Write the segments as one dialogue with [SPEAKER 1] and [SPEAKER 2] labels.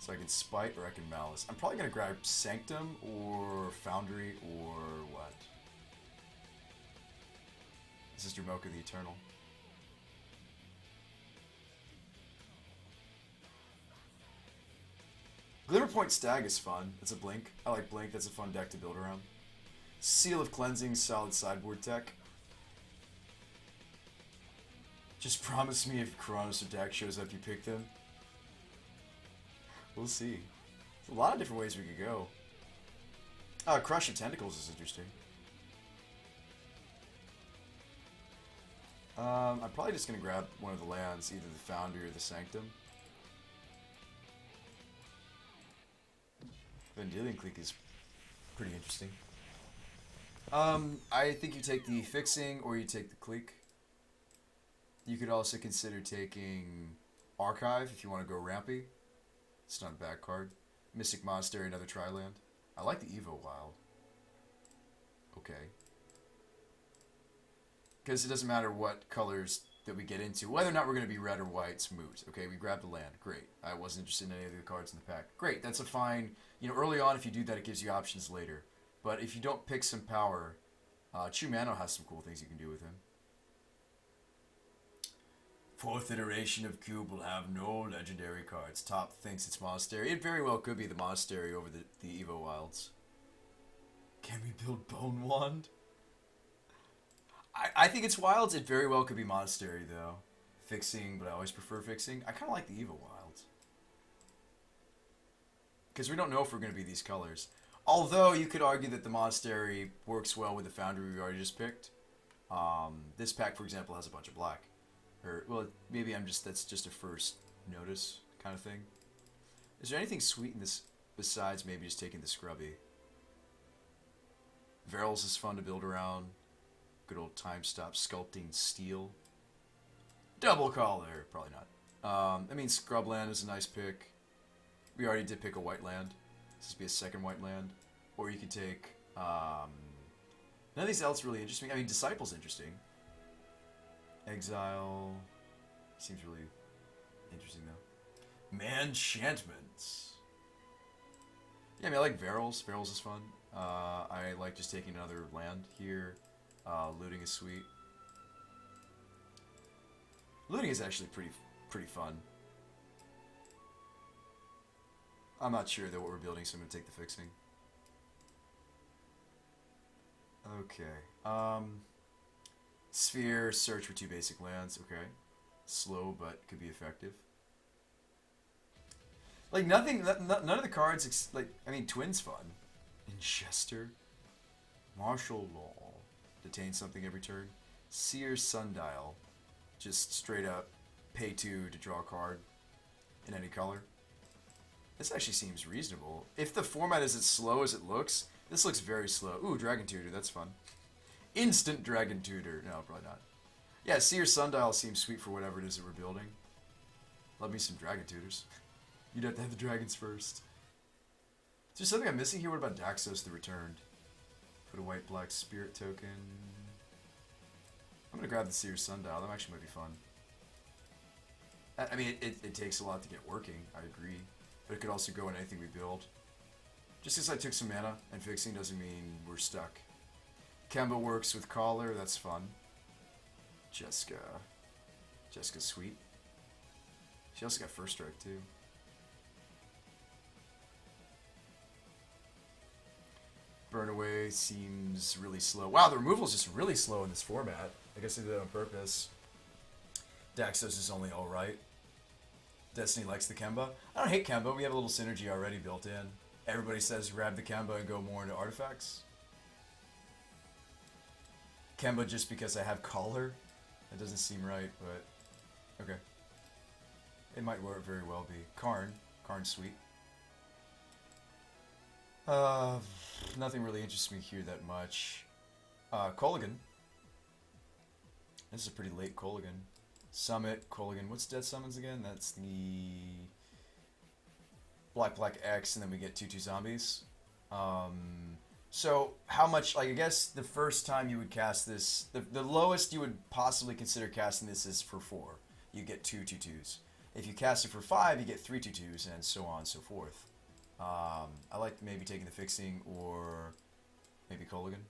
[SPEAKER 1] So I can Spite or I can Malice. I'm probably going to grab Sanctum or Foundry or what? This is Dramoka the Eternal. Glimmerpoint Stag is fun. It's a Blink. I like Blink. That's a fun deck to build around. Seal of Cleansing, solid sideboard tech. Just promise me if Kronos or Dak shows up, you pick them. We'll see. There's a lot of different ways we could go. Crush of Tentacles is interesting. I'm probably just going to grab one of the lands, either the Foundry or the Sanctum. Vendilion Clique is pretty interesting. I think you take the Fixing or you take the Clique. You could also consider taking Archive if you want to go rampy. It's not a bad card. Mystic Monastery, another Tri-land. I like the Evo Wild. Okay. Because it doesn't matter what colors that we get into. Whether or not we're going to be red or white, it's moot. Okay, we grabbed the land. Great. I wasn't interested in any of the cards in the pack. Great, that's a fine... You know, early on, if you do that, it gives you options later. But if you don't pick some power, Chumano has some cool things you can do with him. Fourth iteration of Cube will have no legendary cards. Top thinks it's Monastery. It very well could be the Monastery over the Evo Wilds. Can we build Bone Wand? I think it's Wilds. It very well could be Monastery, though. Fixing, but I always prefer Fixing. I kind of like the Evo Wilds. Because we don't know if we're going to be these colors. Although, you could argue that the Monastery works well with the Foundry we already just picked. This pack, for example, has a bunch of black. Or, well, maybe that's just a first notice kind of thing. Is there anything sweet in this besides maybe just taking the Scrubby? Verils is fun to build around. Good old Time Stop Sculpting Steel. Double Collar, probably not. I mean, Scrubland is a nice pick. We already did pick a white land. This would be a second white land. Or you could take... none of these else really interest me. I mean, Disciple's interesting. Exile seems really interesting though. Manchantments. Yeah, I mean I like Verils. Verils is fun. I like just taking another land here. Looting is sweet. Looting is actually pretty fun. I'm not sure though what we're building, so I'm gonna take the Fixing. Okay. Sphere, search for 2 basic lands. Okay. Slow, but could be effective. Like, none of the cards, like, I mean, Twin's fun. Ingester. Martial Law. Detain something every turn. Seer's Sundial. Just straight up pay 2 to draw a card in any color. This actually seems reasonable. If the format is as slow as it looks, this looks very slow. Ooh, Dragon Tutor, that's fun. Instant Dragon Tutor. No, probably not. Yeah, Seer's Sundial seems sweet for whatever it is that we're building. Love me some Dragon Tutors. You'd have to have the dragons first. Is there something I'm missing here? What about Daxos the Returned? Put a white-black spirit token. I'm going to grab the Seer's Sundial. That actually might be fun. I mean, it takes a lot to get working. I agree. But it could also go in anything we build. Just because I took some mana and Fixing doesn't mean we're stuck. Kemba works with Collar, that's fun. Jessica's sweet. She also got First Strike too. Burn Away seems really slow. Wow, the removal is just really slow in this format. I guess they did that on purpose. Daxos is only alright. Destiny likes the Kemba. I don't hate Kemba, we have a little synergy already built in. Everybody says grab the Kemba and go more into artifacts. Kemba just because I have Collar? That doesn't seem right, but... Okay. It might work very well be. Karn. Karn's sweet. Nothing really interests me here that much. Kolaghan. This is a pretty late Kolaghan. Summit, Kolaghan. What's Dead Summons again? That's the... Black X, and then we get 2/2 zombies. So, how much, like, I guess the first time you would cast this, the lowest you would possibly consider casting this is for 4. You get 2/2s. If you cast it for 5, you get 3 2/2s, and so on and so forth. I like maybe taking the fixing or maybe Colligan.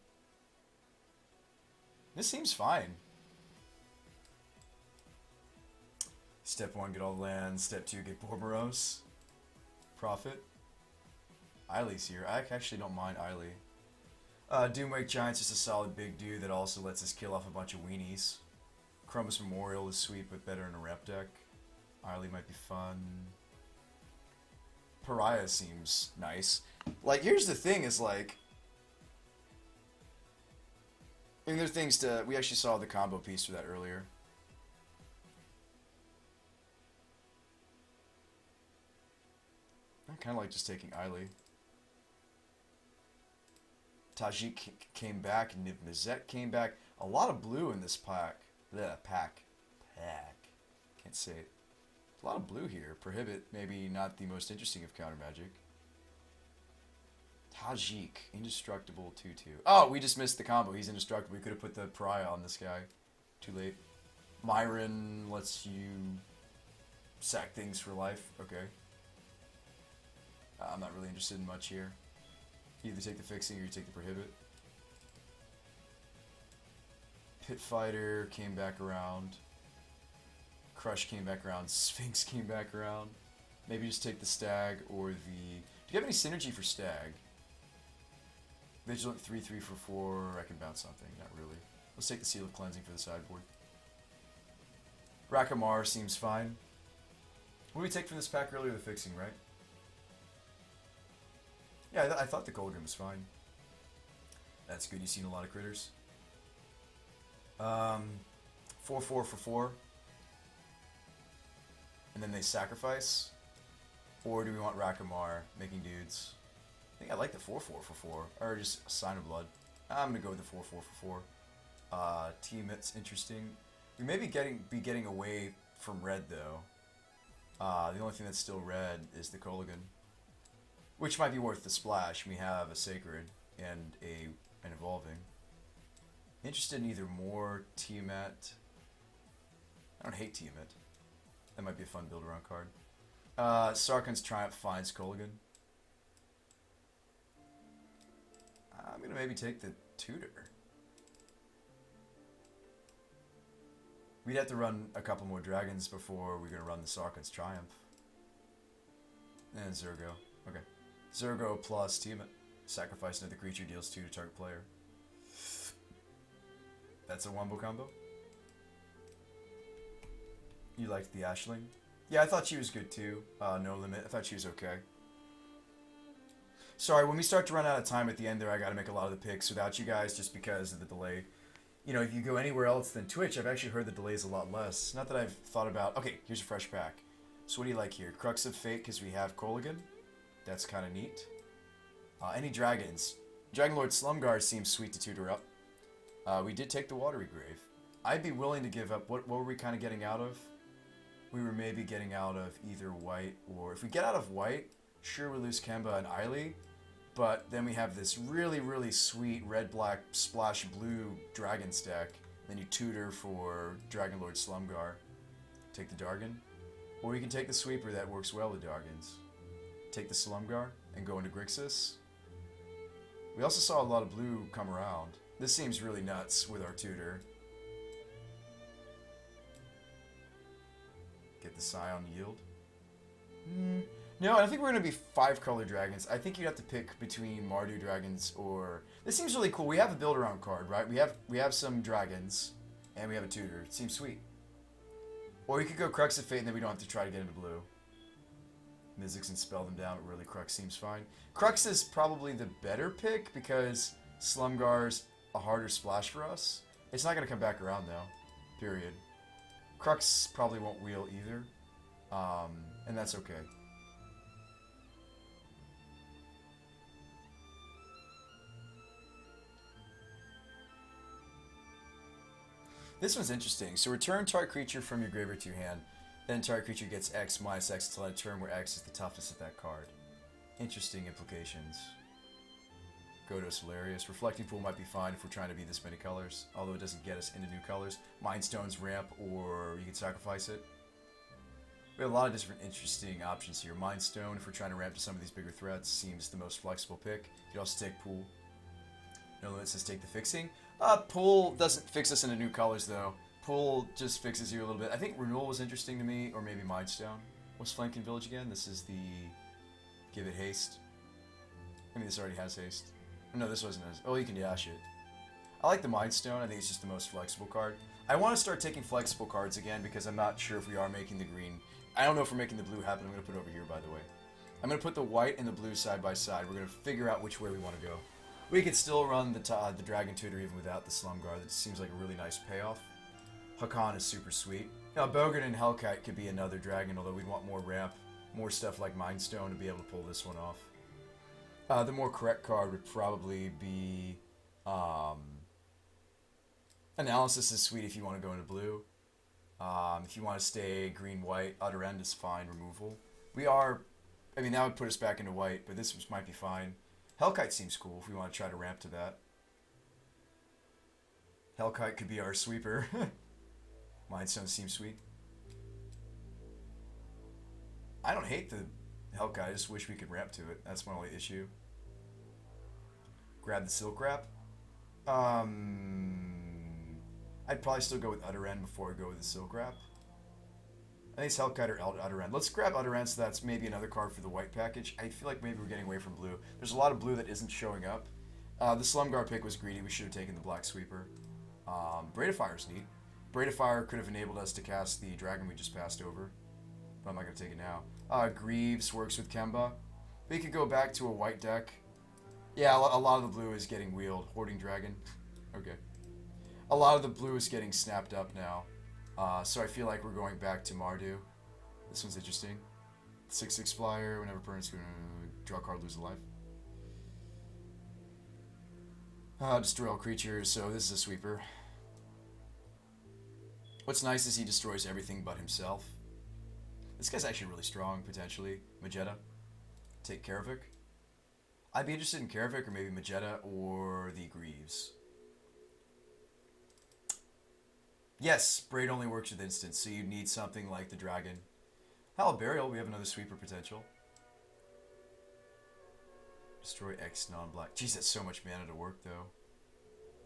[SPEAKER 1] This seems fine. Step 1, get all the lands. Step 2, get Borboros. Profit. Eiley's here. I actually don't mind Eiley. Doomwake Giant's just a solid big dude that also lets us kill off a bunch of weenies. Chromus Memorial is sweet, but better in a rep deck. Eiley might be fun. Pariah seems nice. Like, here's the thing is, like... I mean, there's things to... We actually saw the combo piece for that earlier. I kind of like just taking Eiley. Tajik came back. Niv Mizzet came back. A lot of blue in this pack. Pack. Can't say it. A lot of blue here. Prohibit, maybe not the most interesting of counter magic. Tajik, indestructible 2/2. Oh, we just missed the combo. He's indestructible. We could have put the Pariah on this guy. Too late. Myron lets you sack things for life. Okay. I'm not really interested in much here. You either take the fixing or you take the prohibit. Pit Fighter came back around. Crush came back around. Sphinx came back around. Maybe just take the Stag or the... Do you have any synergy for Stag? Vigilant 3/3 for 4. I can bounce something. Not really. Let's take the Seal of Cleansing for the sideboard. Rakamar seems fine. What did we take from this pack earlier? The fixing, right? Yeah, I thought the Colgan was fine. That's good. You've seen a lot of critters. 4/4 for 4. And then they sacrifice. Or do we want Rakamar making dudes? I think I like the 4/4 for 4. Or just a Sign of Blood. I'm going to go with the 4/4 for 4. Teammate's interesting. We may be getting away from red, though. The only thing that's still red is the Colligan. Which might be worth the splash. We have a Sacred and an Evolving. Interested in either more Tiamat. I don't hate Tiamat. That might be a fun build around card. Sarkhan's Triumph finds Colligan. I'm going to maybe take the Tutor. We'd have to run a couple more dragons before we're going to run the Sarkhan's Triumph. And Zergo. Okay. Zergo plus Tiamat. Sacrifice another creature, deals 2 to target player. That's a wombo combo. You liked the Ashling? Yeah, I thought she was good too. No Limit. I thought she was okay. Sorry, when we start to run out of time at the end there, I gotta make a lot of the picks without you guys just because of the delay. You know, if you go anywhere else than Twitch, I've actually heard the delay is a lot less. Not that I've thought about... Okay, here's a fresh pack. So what do you like here? Crux of Fate, because we have Colligan. That's kind of neat. Any dragons? Dragonlord Slumguard seems sweet to tutor up. We did take the Watery Grave. I'd be willing to give up... What were we kind of getting out of? We were maybe getting out of either white or... If we get out of white, sure we lose Kemba and Eiley. But then we have this really, really sweet red-black splash blue dragon stack. Then you tutor for Dragonlord Slumgar. Take the Dargon. Or you can take the Sweeper that works well with Dargons. Take the Slumgar and go into Grixis. We also saw a lot of blue come around. This seems really nuts with our tutor. Get the Scion Yield. No, I think we're going to be 5-color dragons. I think you'd have to pick between Mardu dragons or... This seems really cool. We have a build-around card, right? We have some dragons, and we have a tutor. It seems sweet. Or you could go Crux of Fate, and then we don't have to try to get into blue. Mizzix and spell them down, but really Crux seems fine. Crux is probably the better pick, because Slumgar's a harder splash for us. It's not going to come back around, though. Period. Crux probably won't wheel either. And that's okay. This one's interesting. So return target creature from your graveyard to your hand. Then target creature gets X minus X until end of turn where X is the toughness of that card. Interesting implications. Godos hilarious. Reflecting Pool might be fine if we're trying to be this many colors, although it doesn't get us into new colors. Mind Stone's ramp, or you can sacrifice it. We have a lot of different interesting options here. Mind Stone, if we're trying to ramp to some of these bigger threats, seems the most flexible pick. You can also take Pool. No limit says take the fixing. Pool doesn't fix us into new colors though. Pool just fixes you a little bit. I think Renewal was interesting to me, or maybe Mind Stone. What's Flanking Village again? This is the Give It Haste. I mean, this already has haste. No, this wasn't as... Oh, you can dash it. I like the Mind Stone. I think it's just the most flexible card. I want to start taking flexible cards again because I'm not sure if we are making the green. I don't know if we're making the blue happen. I'm going to put it over here, by the way. I'm going to put the white and the blue side by side. We're going to figure out which way we want to go. We could still run the Dragon Tutor even without the Slum Guard. That seems like a really nice payoff. Hakan is super sweet. Now, Bogart and Hellkite could be another dragon, although we'd want more ramp, more stuff like Mind Stone to be able to pull this one off. The more correct card would probably be... Analysis is sweet if you want to go into blue. If you want to stay green-white, Utter End is fine, removal. We are... I mean, that would put us back into white, but this might be fine. Hellkite seems cool if we want to try to ramp to that. Hellkite could be our sweeper. Mindstone seems sweet. I don't hate the Hellkite, I just wish we could ramp to it. That's my only issue. Grab the Silk Wrap. I'd probably still go with Utter End before I go with the Silk Wrap. I think it's Hellkite or Utter End. Let's grab Utter End so that's maybe another card for the white package. I feel like maybe we're getting away from blue. There's a lot of blue that isn't showing up. The Slumguard pick was greedy. We should have taken the Black Sweeper. Braid of Fire's neat. Braid of Fire could have enabled us to cast the dragon we just passed over. But I'm not going to take it now. Greaves works with Kemba. We could go back to a white deck. Yeah, a lot of the blue is getting wheeled. Hoarding Dragon. Okay. A lot of the blue is getting snapped up now. So I feel like we're going back to Mardu. This one's interesting. 6/6 flyer. Whenever opponent's going to draw a card, lose a life. Destroy all creatures. So this is a sweeper. What's nice is he destroys everything but himself. This guy's actually really strong, potentially. Magetta. Take Karavik. I'd be interested in Karavik or maybe Magetta or the Greaves. Yes, Braid only works with instants, so you need something like the Dragon. Burial, we have another sweeper potential. Destroy X non-black. Jeez, that's so much mana to work, though.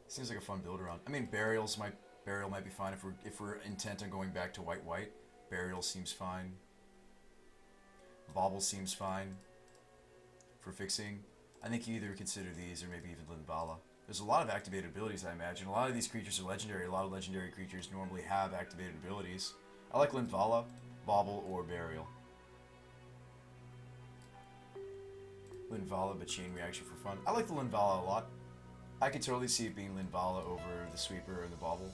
[SPEAKER 1] Seems like a fun build around. I mean, Burial might be fine if we're intent on going back to white. Burial seems fine. Bauble seems fine for fixing. I think you either consider these or maybe even Linvala. There's a lot of activated abilities, I imagine. A lot of these creatures are legendary. A lot of legendary creatures normally have activated abilities. I like Linvala, Bauble, or Burial. Linvala, but chain reaction for fun. I like the Linvala a lot. I could totally see it being Linvala over the Sweeper or the Bauble.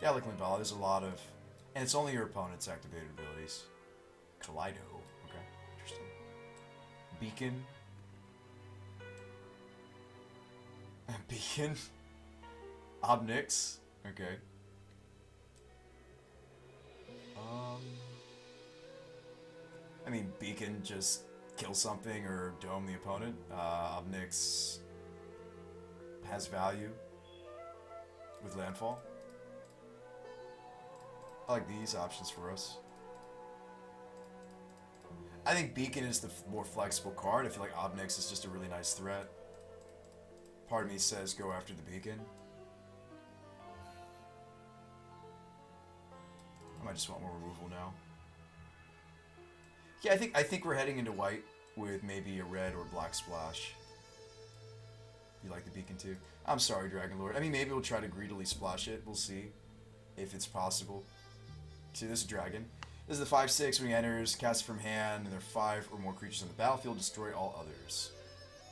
[SPEAKER 1] Yeah, I like Linvala. There's a lot of... And it's only your opponent's activated abilities. Kaleido. Okay, interesting. Beacon. Beacon. Obnix. Okay. I mean, Beacon just kill something or dome the opponent. Obnix has value with landfall. I like these options for us. I think Beacon is the more flexible card. I feel like Obnix is just a really nice threat. Part of me says go after the Beacon. I might just want more removal now. Yeah, I think we're heading into white with maybe a red or black splash. You like the Beacon too? I'm sorry, Dragon Lord. I mean, maybe we'll try to greedily splash it. We'll see if it's possible. See, this is Dragon. This is the 5/6 when he enters, cast from hand, and there are 5 or more creatures on the battlefield, destroy all others.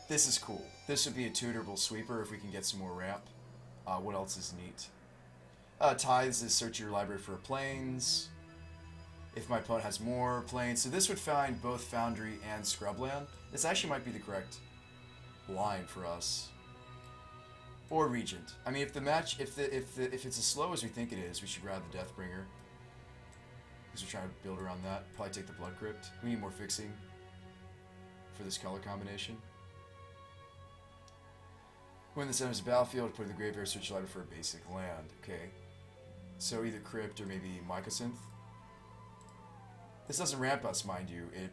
[SPEAKER 1] This is cool. This would be a tutorable sweeper if we can get some more ramp. What else is neat? Tithes is search your library for planes. If my opponent has more planes. So this would find both Foundry and Scrubland. This actually might be the correct line for us. Or Regent. I mean, if the match, if it's as slow as we think it is, we should grab the Deathbringer. Because we're trying to build around that. Probably take the Blood Crypt. We need more fixing for this color combination. When this enters the battlefield, put in the graveyard, search your library for a basic land. Okay. So either Crypt or maybe Mycosynth. This doesn't ramp us, mind you. It